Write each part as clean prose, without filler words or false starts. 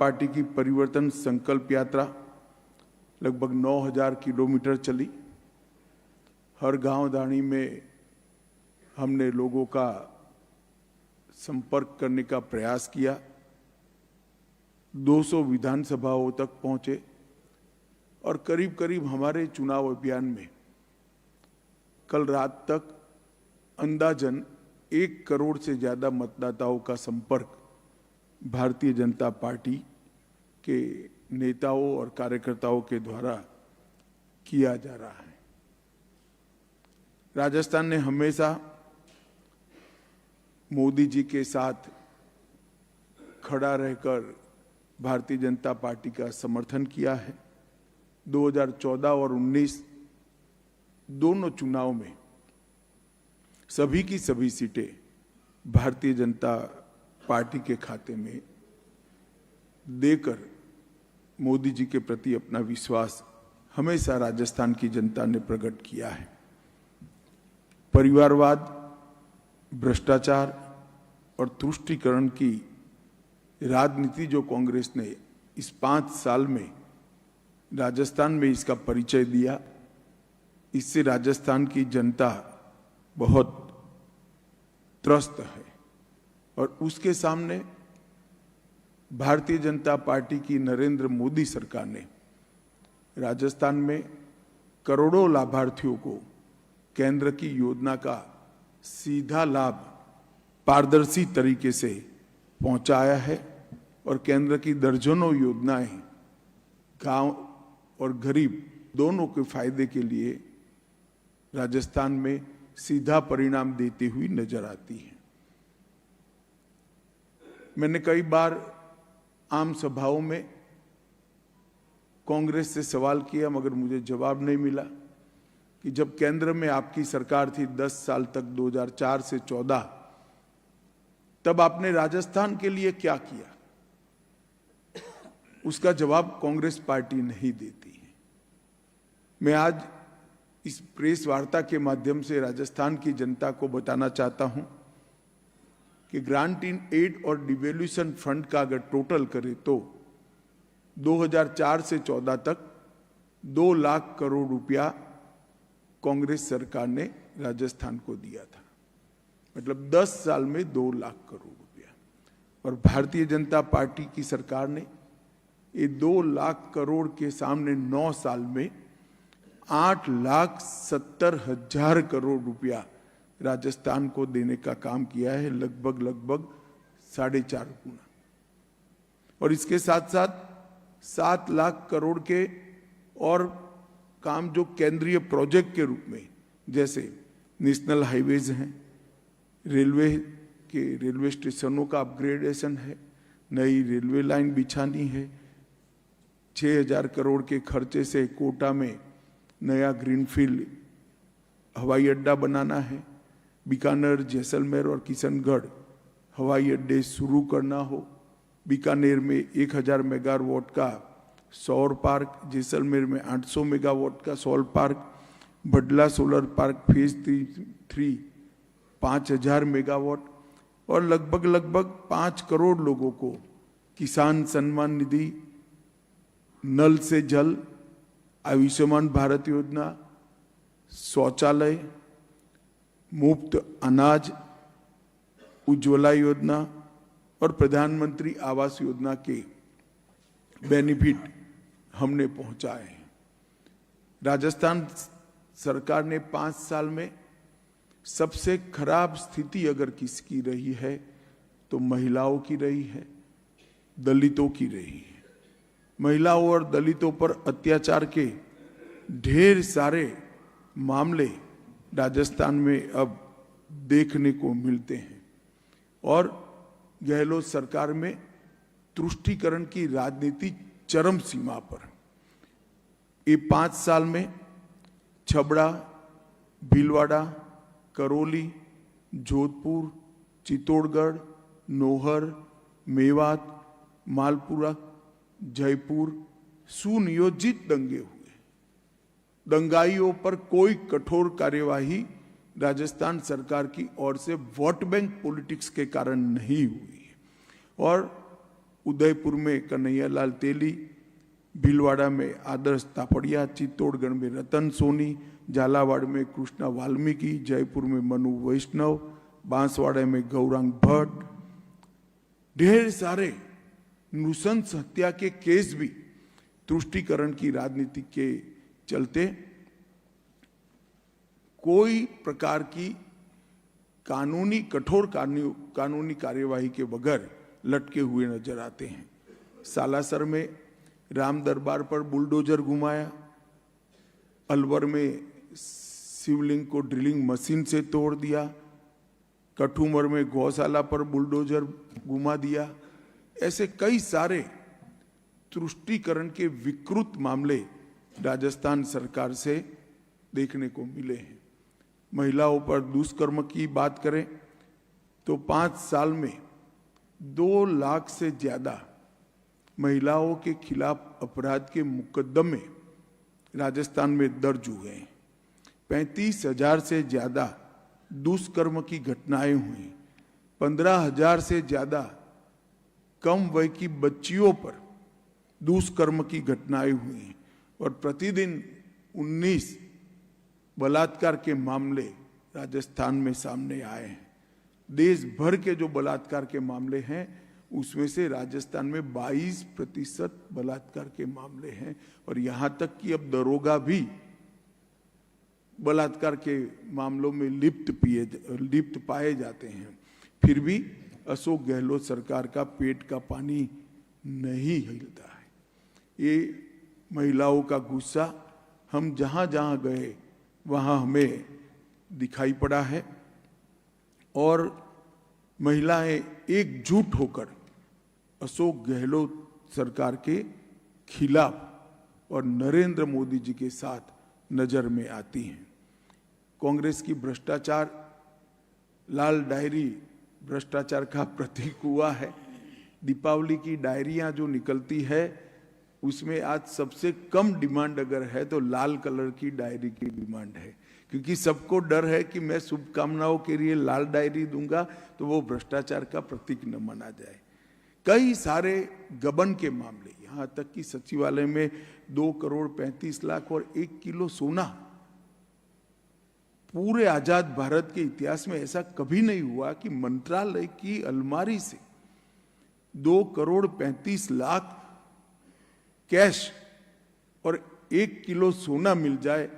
Party की परिवर्तन संकल्प यात्रा लगभग 9000 किलोमीटर चली। हर गांव दानी में हमने लोगों का संपर्क करने का प्रयास किया। 200 विधानसभाओं तक पहुंचे और करीब करीब हमारे चुनाव अभियान में कल रात तक अंदाजन 1 करोड़ से ज्यादा मतदाताओं का संपर्क भारतीय जनता पार्टी के नेताओं और कार्यकर्ताओं के द्वारा किया जा रहा है। राजस्थान ने हमेशा मोदी जी के साथ खड़ा रहकर भारतीय जनता पार्टी का समर्थन किया है। 2014 और 19 दोनों चुनाव में सभी की सभी सीटें भारतीय जनता पार्टी के खाते में देकर मोदी जी के प्रति अपना विश्वास हमेशा राजस्थान की जनता ने प्रकट किया है। परिवारवाद, भ्रष्टाचार और तुष्टीकरण की राजनीति जो कांग्रेस ने इस 5 साल में राजस्थान में इसका परिचय दिया, इससे राजस्थान की जनता बहुत त्रस्त है और उसके सामने भारतीय जनता पार्टी की नरेंद्र मोदी सरकार ने राजस्थान में करोड़ों लाभार्थियों को केंद्र की योजना का सीधा लाभ पारदर्शी तरीके से पहुंचाया है और केंद्र की दर्जनों योजनाएं गांव और गरीब दोनों के फायदे के लिए राजस्थान में सीधा परिणाम देती हुई नजर आती है। मैंने कई बार आम सभाओं में कांग्रेस से सवाल किया मगर मुझे जवाब नहीं मिला कि जब केंद्र में आपकी सरकार थी 10 साल तक 2004 से 14, तब आपने राजस्थान के लिए क्या किया। उसका जवाब कांग्रेस पार्टी नहीं देती है। मैं आज इस प्रेस वार्ता के माध्यम से राजस्थान की जनता को बताना चाहता हूं कि ग्रांट इन एड और डिवैल्यूएशन फंड का अगर टोटल करें तो 2004 से 14 तक 2 लाख करोड़ रुपया कांग्रेस सरकार ने राजस्थान को दिया था। मतलब 10 साल में 2 लाख करोड़ रुपया। और भारतीय जनता पार्टी की सरकार ने ये 2 लाख करोड़ के सामने 9 साल में 8,70,000 करोड़ रुपया राजस्थान को देने का काम किया है, लगभग 4.5 गुना। और इसके साथ साथ 7 लाख करोड़ के और काम जो केंद्रीय प्रोजेक्ट के रूप में, जैसे नेशनल हाईवेज हैं, रेलवे स्टेशनों का अपग्रेडेशन है, नई रेलवे लाइन बिछानी है, 6,000 करोड़ के खर्चे से कोटा में नया ग्रीनफील्ड हवाई अड्डा बनाना है, बीकानेर, जैसलमेर और किशनगढ़ हवाई अड्डे शुरू करना हो, बीकानेर में 1000 मेगावाट का सौर पार्क, जैसलमेर में 800 मेगावाट का सौर park, Bhadla solar park phase 3 5000 megawatt और लगभग 5 करोड़ लोगों को किसान सम्मान निधि, नल से जल, आयुष्मान भारत योजना, शौचालय, मुफ्त अनाज, उज्ज्वला योजना और प्रधानमंत्री आवास योजना के बेनिफिट हमने पहुंचाए हैं। राजस्थान सरकार ने 5 साल में सबसे खराब स्थिति अगर किसकी रही है तो महिलाओं की रही है, दलितों की रही है। महिलाओं और दलितों पर अत्याचार के ढेर सारे मामले राजस्थान में अब देखने को मिलते हैं और गहलोत सरकार में तुष्टीकरण की राजनीति चरम सीमा पर। ये 5 साल में छबड़ा, भीलवाड़ा, करौली, जोधपुर, चित्तौड़गढ़, नौहर, मेवात, मालपुरा, जयपुर सुनियोजित दंगे हुए। दंगाइयों पर कोई कठोर कार्यवाही राजस्थान सरकार की ओर से वोट बैंक पॉलिटिक्स के कारण नहीं हुई और उदयपुर में कन्हैयालाल तेली, भीलवाड़ा में आदर्श तापड़िया, चित्तौड़गढ़ में रतन सोनी, झालावाड़ में कृष्णा वाल्मीकि, जयपुर में मनु वैष्णव, बांसवाड़ा में गौरांग भट्ट, ढेर सारे नृशंस हत्या के केस भी तुष्टीकरण की राजनीति के चलते कोई प्रकार की कठोर कानूनी कार्यवाही के बगैर लटके हुए नजर आते हैं। सालासर में राम दरबार पर बुलडोजर घुमाया, अलवर में शिवलिंग को ड्रिलिंग मशीन से तोड़ दिया, कठुमर में गौशाला पर बुलडोजर घुमा दिया। ऐसे कई सारे तुष्टीकरण के विकृत मामले राजस्थान सरकार से देखने को मिले हैं। महिलाओं पर दुष्कर्म की बात करें तो 5 साल में 2 लाख से ज्यादा महिलाओं के खिलाफ अपराध के मुकदमे राजस्थान में दर्ज हुए हैं। 35,000 से ज्यादा दुष्कर्म की घटनाएं हुई, 15,000 से ज्यादा कम वय की बच्चियों पर दुष्कर्म की घटनाएं हुई और प्रतिदिन 19 बलात्कार के मामले राजस्थान में सामने आए हैं। देश भर के जो बलात्कार के मामले हैं उसमें से राजस्थान में 22% बलात्कार के मामले हैं और यहां तक कि अब दरोगा भी बलात्कार के मामलों में लिप्त पाए जाते हैं। फिर भी अशोक गहलोत सरकार का पेट का पानी नहीं हिलता है। ये महिलाओं का गुस्सा हम जहां जहां गए वहां हमें दिखाई पड़ा है और महिलाएं एकजुट होकर अशोक गहलोत सरकार के खिलाफ और नरेंद्र मोदी जी के साथ नजर में आती हैं। कांग्रेस की भ्रष्टाचार लाल डायरी भ्रष्टाचार का प्रतीक हुआ है। दीपावली की डायरियां जो निकलती है उसमें आज सबसे कम डिमांड अगर है तो लाल कलर की डायरी की डिमांड है, क्योंकि सबको डर है कि मैं शुभकामनाओं के लिए लाल डायरी दूंगा तो वो भ्रष्टाचार का प्रतीक न माना जाए। कई सारे गबन के मामले, यहां तक कि सचिवालय में 2 करोड़ 35 लाख और 1 किलो सोना। पूरे आजाद भारत के इतिहास में ऐसा कभी नहीं हुआ कि मंत्रालय की अलमारी से 2 करोड़ 35 लाख कैश और 1 किलो सोना मिल जाए।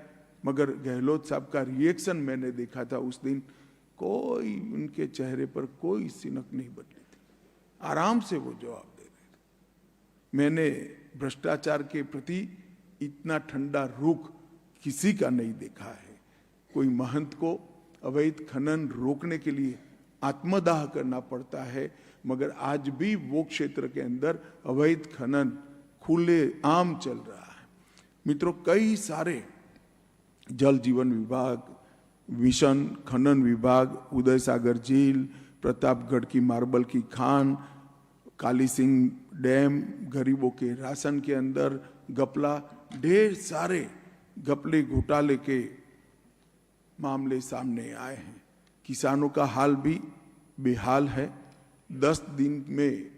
मगर गहलोत साहब का रिएक्शन मैंने देखा था उस दिन, कोई उनके चेहरे पर कोई सिनक नहीं बदली थी, आराम से वो जवाब दे रहे थे। मैंने भ्रष्टाचार के प्रति इतना ठंडा रुख किसी का नहीं देखा है। कोई महंत को अवैध खनन रोकने के लिए आत्मदाह करना पड़ता है, मगर आज भी वो क्षेत्र के अंदर अवैध खनन खुले आम चल रहा है। मित्रों, कई सारे जल जीवन विभाग, मिशन खनन विभाग, उदय सागर झील, प्रतापगढ़ की मार्बल की खान, काली सिंह डैम, गरीबों के राशन के अंदर घपला, ढेर सारे घपले घोटाले के मामले सामने आए हैं। किसानों का हाल भी बेहाल है। 10 दिन में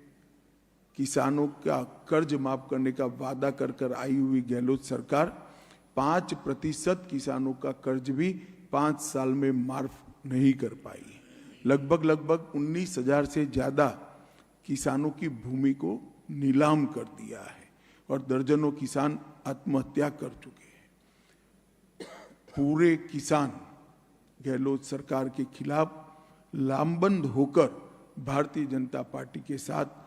किसानों का कर्ज माफ करने का वादा कर आई हुई गहलोत सरकार 5% किसानों का कर्ज भी 5 साल में माफ नहीं कर पाई। लगभग 19,000 से ज्यादा किसानों की भूमि को नीलाम कर दिया है और दर्जनों किसान आत्महत्या कर चुके हैं। पूरे किसान गहलोत सरकार के खिलाफ लामबंद होकर भारतीय जनता पार्टी के साथ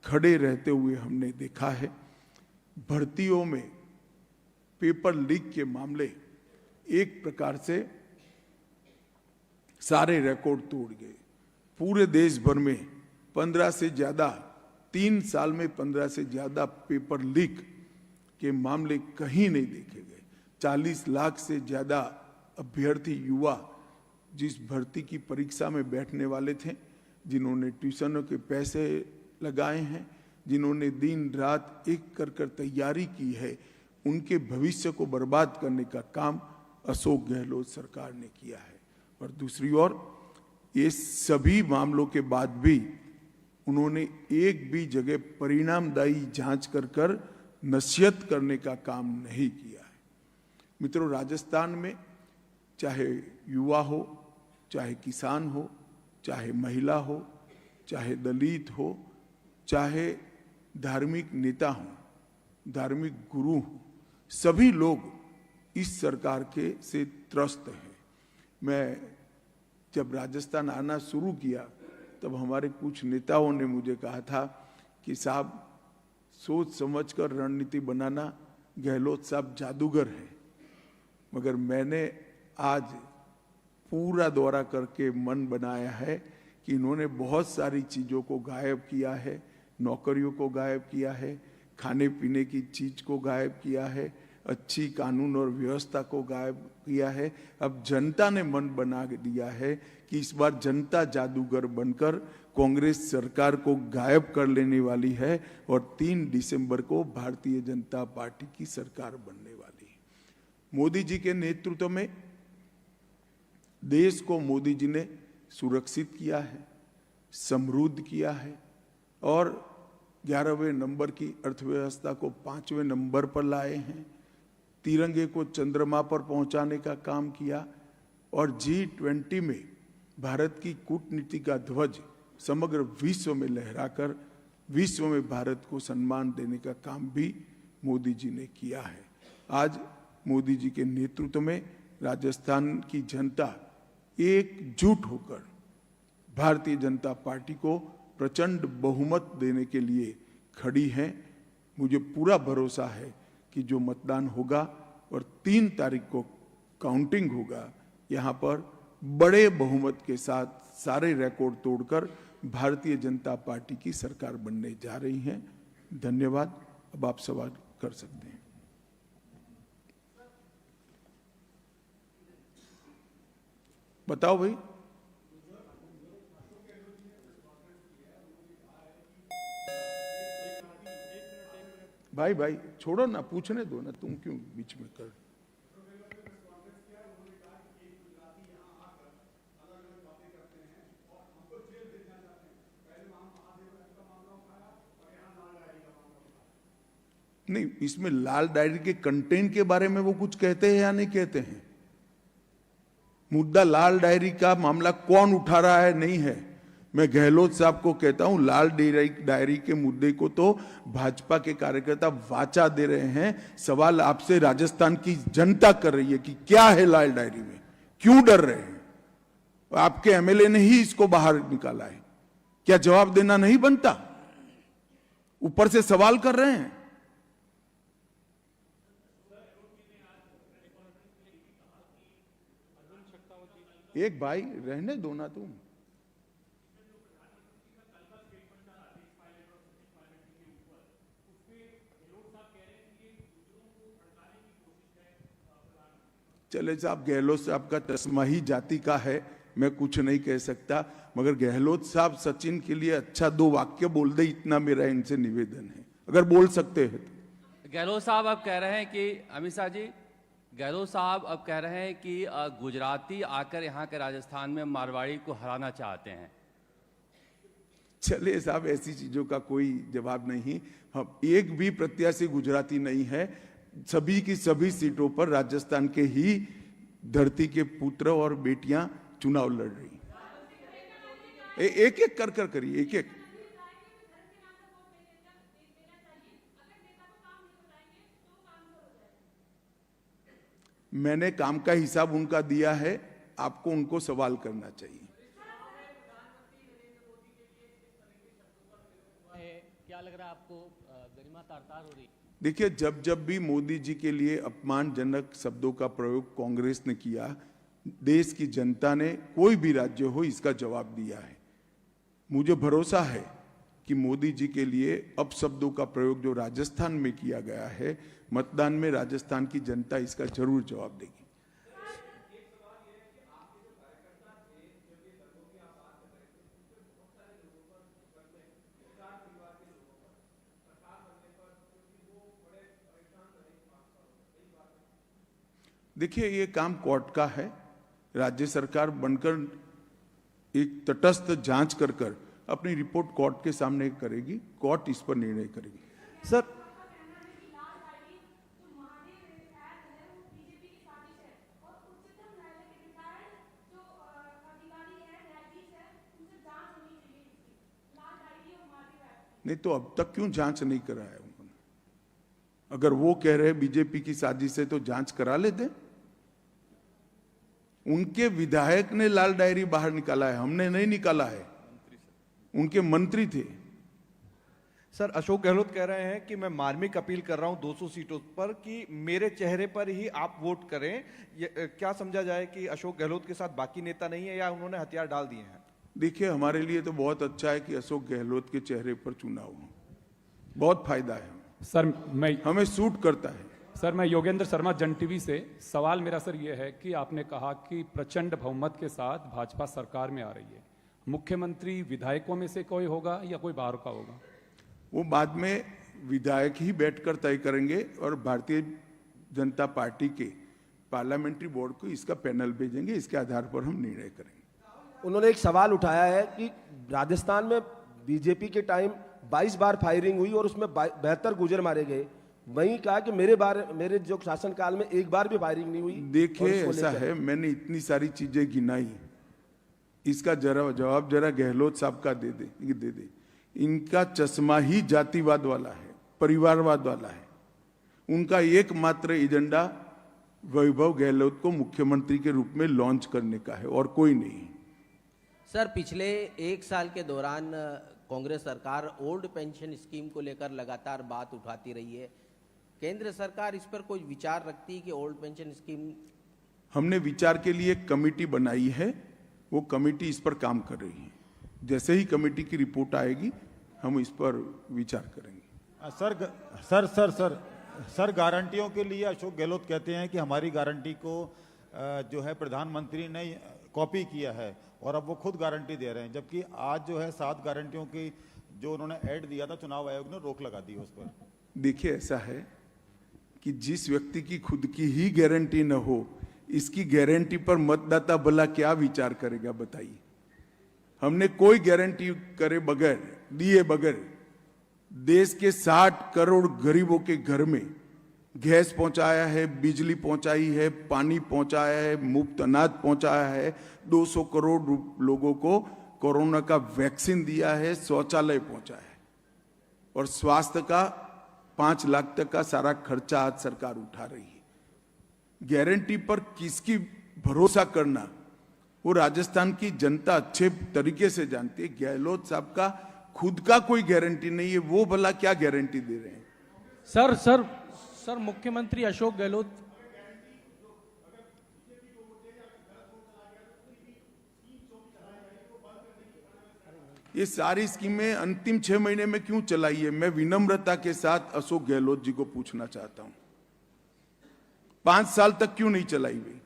खड़े रहते हुए हमने देखा है। भर्तियों में पेपर लीक के मामले एक प्रकार से सारे रिकॉर्ड तोड़ गए। पूरे देश भर में 15 से ज्यादा 3 साल में 15 से ज्यादा पेपर लीक के मामले कहीं नहीं देखे गए। 40 लाख से ज्यादा अभ्यर्थी युवा जिस भर्ती की परीक्षा में बैठने वाले थे, जिन्होंने ट्यूशनों के पैसे लगाए हैं, जिन्होंने दिन रात एक कर तैयारी की है, उनके भविष्य को बर्बाद करने का काम अशोक गहलोत सरकार ने किया है। और दूसरी ओर ये सभी मामलों के बाद भी उन्होंने एक भी जगह परिणामदायी जांच कर नसीहत करने का काम नहीं किया है। मित्रों, राजस्थान में चाहे युवा हो, चाहे किसान हो, चाहे महिला हो, चाहे दलित हो, चाहे धार्मिक नेता हो, धार्मिक गुरु हो, सभी लोग इस सरकार के से त्रस्त हैं। मैं जब राजस्थान आना शुरू किया तब हमारे कुछ नेताओं ने मुझे कहा था कि साहब, सोच समझकर रणनीति बनाना, गहलोत साहब जादूगर हैं। मगर मैंने आज पूरा दौरा करके मन बनाया है कि इन्होंने बहुत सारी चीज़ों को गायब किया है, नौकरियों को गायब किया है, खाने पीने की चीज को गायब किया है, अच्छी कानून और व्यवस्था को गायब किया है। अब जनता ने मन बना दिया है कि इस बार जनता जादूगर बनकर कांग्रेस सरकार को गायब कर लेने वाली है और 3 दिसंबर को भारतीय जनता पार्टी की सरकार बनने वाली है। मोदी जी के नेतृत्व में देश को मोदी जी ने सुरक्षित किया है, समृद्ध किया है और 11वें नंबर की अर्थव्यवस्था को 5वें नंबर पर लाए हैं, तिरंगे को चंद्रमा पर पहुंचाने का काम किया और G20 में भारत की कूटनीति का ध्वज समग्र विश्व में लहराकर विश्व में भारत को सम्मान देने का काम भी मोदी जी ने किया है। आज मोदी जी के नेतृत्व में राजस्थान की जनता एकजुट होकर भारतीय जनता पार्टी को प्रचंड बहुमत देने के लिए खड़ी है। मुझे पूरा भरोसा है कि जो मतदान होगा और 3 तारीख को काउंटिंग होगा, यहाँ पर बड़े बहुमत के साथ सारे रिकॉर्ड तोड़कर भारतीय जनता पार्टी की सरकार बनने जा रही है। धन्यवाद। अब आप सवाल कर सकते हैं। बताओ भाई। भाई भाई छोड़ो ना, पूछने दो ना, तुम क्यों बीच में कर। नहीं, इसमें लाल डायरी के कंटेंट के बारे में वो कुछ कहते हैं या नहीं कहते हैं? मुद्दा लाल डायरी का मामला कौन उठा रहा है नहीं है। मैं गहलोत साहब को कहता हूं, लाल डायरी के मुद्दे को तो भाजपा के कार्यकर्ता वाचा दे रहे हैं। सवाल आपसे राजस्थान की जनता कर रही है कि क्या है लाल डायरी में, क्यों डर रहे हैं? आपके एमएलए ने ही इसको बाहर निकाला है, क्या जवाब देना नहीं बनता? ऊपर से सवाल कर रहे हैं। एक भाई रहने दो ना तुम। चले साहब, गहलोत साहब का तस्मा ही जाति का है, मैं कुछ नहीं कह सकता, मगर गहलोत साहब सचिन के लिए अच्छा 2 वाक्य बोल दे, इतना मेरा इनसे निवेदन है, अगर बोल सकते हैं तो। गहलोत साहब अब कह रहे हैं कि अमित शाह जी, गहलोत साहब अब कह रहे हैं कि गुजराती आकर यहाँ के राजस्थान में मारवाड़ी को हराना चाहते हैं। चलिए साहब, ऐसी चीजों का कोई जवाब नहीं। हम एक भी प्रत्याशी गुजराती नहीं है। सभी की सभी सीटों पर राजस्थान के ही धरती के पुत्र और बेटियां चुनाव लड़ रही। एक एक कर करिए, एक एक। मैंने काम का हिसाब उनका दिया है, आपको उनको सवाल करना चाहिए। क्या लग रहा है आपको, गरिमा तार-तार हो रही? देखिए, जब जब भी मोदी जी के लिए अपमानजनक शब्दों का प्रयोग कांग्रेस ने किया, देश की जनता ने, कोई भी राज्य हो, इसका जवाब दिया है। मुझे भरोसा है कि मोदी जी के लिए अपशब्दों का प्रयोग जो राजस्थान में किया गया है, मतदान में राजस्थान की जनता इसका जरूर जवाब देगी। देखिए, ये काम कोर्ट का है। राज्य सरकार बनकर एक तटस्थ जांच कर अपनी रिपोर्ट कोर्ट के सामने करेगी, कोर्ट इस पर निर्णय करेगी। सर नहीं तो अब तक क्यों जांच नहीं कराया उन्होंने? अगर वो कह रहे बीजेपी की साजिश है तो जांच करा लेते। उनके विधायक ने लाल डायरी बाहर निकाला है, हमने नहीं निकाला है, उनके मंत्री थे। सर अशोक गहलोत कह रहे हैं कि मैं मार्मिक अपील कर रहा हूं 200 सीटों पर कि मेरे चेहरे पर ही आप वोट करें। क्या समझा जाए कि अशोक गहलोत के साथ बाकी नेता नहीं है या उन्होंने हथियार डाल दिए हैं? देखिए, हमारे लिए तो बहुत अच्छा है कि अशोक गहलोत के चेहरे पर चुनाव हो, बहुत फायदा है, सर हमें सूट करता है। मैं योगेंद्र शर्मा जन टीवी से। सवाल मेरा सर ये है कि आपने कहा कि प्रचंड बहुमत के साथ भाजपा सरकार में आ रही है, मुख्यमंत्री विधायकों में से कोई होगा या कोई बाहर का होगा? वो बाद में विधायक ही बैठकर तय करेंगे और भारतीय जनता पार्टी के पार्लियामेंट्री बोर्ड को इसका पैनल भेजेंगे, इसके आधार पर हम निर्णय करेंगे। उन्होंने एक सवाल उठाया है कि राजस्थान में बीजेपी के टाइम 22 बार फायरिंग हुई और उसमें 72 गुर्जर मारे गए। वहीं कहा कि मेरे जो शासनकाल में एक बार भी फायरिंग नहीं हुई। देखिए, ऐसा है, मैंने इतनी सारी चीजें गिनाई, इसका जवाब जरा गहलोत साहब का दे दे। इनका चश्मा ही जातिवाद वाला है, परिवारवाद वाला है। उनका एकमात्र एजेंडा वैभव गहलोत को मुख्यमंत्री के रूप में लॉन्च करने का है और कोई नहीं। सर, पिछले 1 साल के दौरान कांग्रेस सरकार ओल्ड पेंशन स्कीम को लेकर लगातार बात उठाती रही है। केंद्र सरकार इस पर कोई विचार रखती है कि ओल्ड पेंशन स्कीम? हमने विचार के लिए एक कमेटी बनाई है, वो कमेटी इस पर काम कर रही है। जैसे ही कमेटी की रिपोर्ट आएगी हम इस पर विचार करेंगे। सर गारंटियों के लिए अशोक गहलोत कहते हैं कि हमारी गारंटी को जो है प्रधानमंत्री ने कॉपी किया है और अब वो खुद गारंटी दे रहे हैं, जबकि आज जो है 7 गारंटियों की जो उन्होंने ऐड दिया था, चुनाव आयोग ने रोक लगा दी उस पर। देखिए, ऐसा है कि जिस व्यक्ति की खुद की ही गारंटी न हो, इसकी गारंटी पर मतदाता भला क्या विचार करेगा, बताइए। हमने कोई गारंटी करे बगैर, दिए बगैर देश के 60 करोड़ गरीबों के घर में गैस पहुंचाया है, बिजली पहुंचाई है, पानी पहुंचाया है, मुफ्त अनाज पहुंचाया है, 200 करोड़ लोगों को कोरोना का वैक्सीन दिया है, शौचालय पहुंचाया है और स्वास्थ्य का 5 लाख तक का सारा खर्चा आज सरकार उठा रही है। गारंटी पर किसकी भरोसा करना, वो राजस्थान की जनता अच्छे तरीके से जानती है। गहलोत साहब का खुद का कोई गारंटी नहीं है, वो भला क्या गारंटी दे रहे हैं? सर मुख्यमंत्री अशोक गहलोत ये सारी स्कीमें अंतिम 6 महीने में क्यों चलाई है? मैं विनम्रता के साथ अशोक गहलोत जी को पूछना चाहता हूं, 5 साल तक क्यों नहीं चलाई हुई?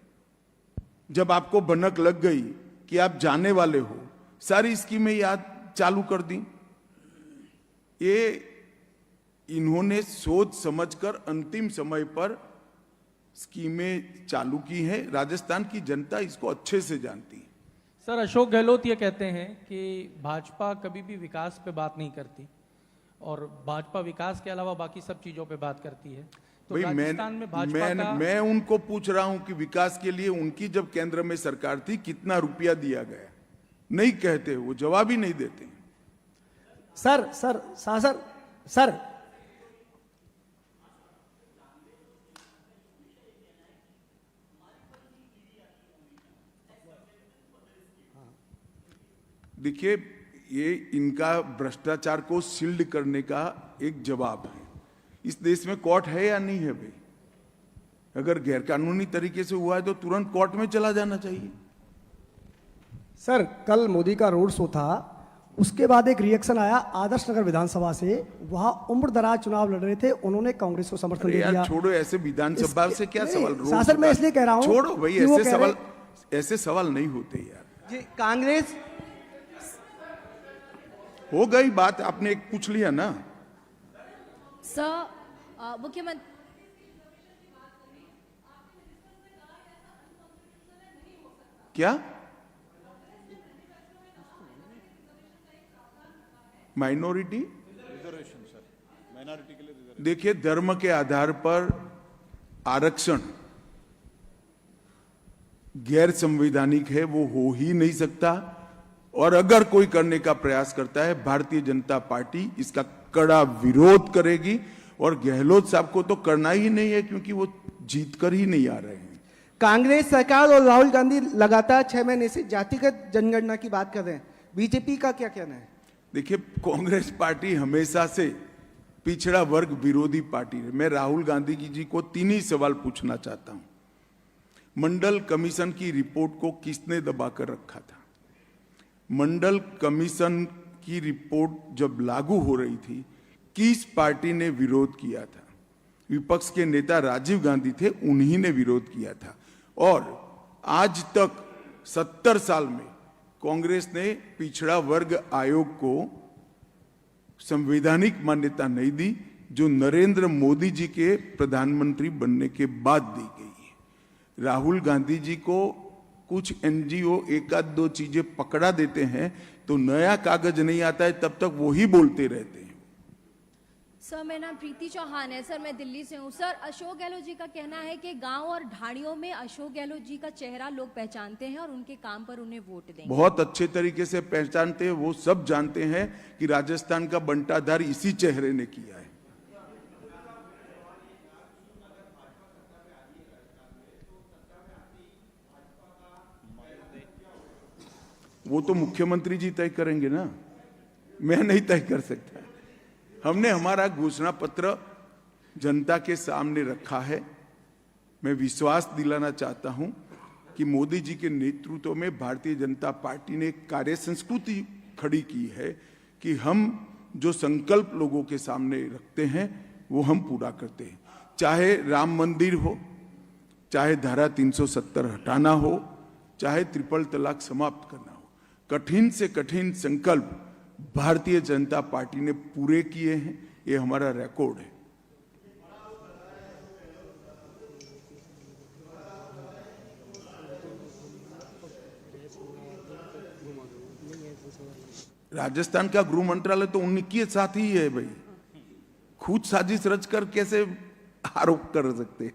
जब आपको भनक लग गई कि आप जाने वाले हो, सारी स्कीमें याद चालू कर दी। ये इन्होंने सोच समझकर अंतिम समय पर स्कीमें चालू की हैं। राजस्थान की जनता इसको अच्छे से जानती है। सर, अशोक गहलोत ये कहते हैं कि भाजपा कभी भी विकास पे बात नहीं करती और भाजपा विकास के अलावा बाकी सब चीजों पे बात करती है। तो राजस्थान में भाजपा का मैं उनको पूछ रहा हूं कि विकास के लिए उनकी जब केंद्र में सरकार थी कितना रुपया दिया गया? नहीं कहते, वो जवाब ही नहीं देते। सर देखिए, ये इनका भ्रष्टाचार को शील्ड करने का एक जवाब है। इस देश में कोर्ट है या नहीं है भाई? अगर गैरकानूनी तरीके से हुआ है तो तुरंत कोर्ट में चला जाना चाहिए। सर, कल मोदी का रोड शो था, उसके बाद एक रिएक्शन आया आदर्श नगर विधानसभा से। वहां उम्र दराज चुनाव लड़ रहे थे, उन्होंने कांग्रेस को समर्थन दे दिया। छोड़ो, ऐसे विधानसभा से क्या सवाल? शासन में इसलिए कह रहा हूं, छोड़ो भाई, ऐसे सवाल नहीं होते यार जी। कांग्रेस हो गई बात, आपने एक पूछ लिया ना। सर, मुख्यमंत्री क्या माइनॉरिटी देखिए, धर्म के आधार पर आरक्षण गैर संवैधानिक है, वो हो ही नहीं सकता। और अगर कोई करने का प्रयास करता है, भारतीय जनता पार्टी इसका कड़ा विरोध करेगी। और गहलोत साहब को तो करना ही नहीं है, क्योंकि वो जीत कर ही नहीं आ रहे हैं। कांग्रेस सरकार और राहुल गांधी लगातार 6 महीने से जातिगत जनगणना की बात कर रहे हैं, बीजेपी का क्या कहना है? देखिए, कांग्रेस पार्टी हमेशा से पिछड़ा वर्ग विरोधी पार्टी है। मैं राहुल गांधी जी को 3 ही सवाल पूछना चाहता हूं। मंडल कमीशन की रिपोर्ट को किसने दबाकर रखा था? मंडल कमीशन की रिपोर्ट जब लागू हो रही थी, किस पार्टी ने विरोध किया था? विपक्ष के नेता राजीव गांधी थे, उन्हीं ने विरोध किया था। और आज तक 70 साल में कांग्रेस ने पिछड़ा वर्ग आयोग को संवैधानिक मान्यता नहीं दी, जो नरेंद्र मोदी जी के प्रधानमंत्री बनने के बाद दी गई है। राहुल गांधी जी को कुछ एनजीओ एक आध दो चीजें पकड़ा देते हैं तो नया कागज नहीं आता है, तब तक वो ही बोलते रहते हैं। सर, मेरा नाम प्रीति चौहान है। सर, मैं दिल्ली से हूँ। सर, अशोक गहलोत जी का कहना है कि गांव और ढाणियों में अशोक गहलोत जी का चेहरा लोग पहचानते हैं और उनके काम पर उन्हें वोट देंगे। बहुत अच्छे तरीके से पहचानते हैं। वो सब जानते हैं कि राजस्थान का बंटाधार इसी चेहरे ने किया है। वो तो मुख्यमंत्री जी तय करेंगे ना, मैं नहीं तय कर सकता। हमने हमारा घोषणा पत्र जनता के सामने रखा है। मैं विश्वास दिलाना चाहता हूं कि मोदी जी के नेतृत्व में भारतीय जनता पार्टी ने एक कार्य संस्कृति खड़ी की है कि हम जो संकल्प लोगों के सामने रखते हैं वो हम पूरा करते हैं। चाहे राम मंदिर हो, चाहे धारा 370 हटाना हो, चाहे ट्रिपल तलाक समाप्त करना हो, कठिन से कठिन संकल्प भारतीय जनता पार्टी ने पूरे किए हैं। ये हमारा रिकॉर्ड है। राजस्थान का गृह मंत्रालय तो उनके साथ ही है भाई। खुद साजिश रचकर कैसे आरोप कर सकते?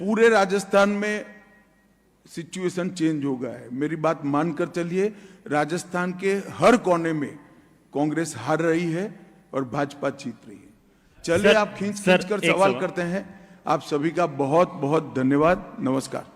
पूरे राजस्थान में सिचुएशन चेंज हो गया है। मेरी बात मानकर चलिए, राजस्थान के हर कोने में कांग्रेस हार रही है और भाजपा जीत रही है। चलिए, आप खींच कर सवाल करते हैं। आप सभी का बहुत बहुत धन्यवाद। नमस्कार।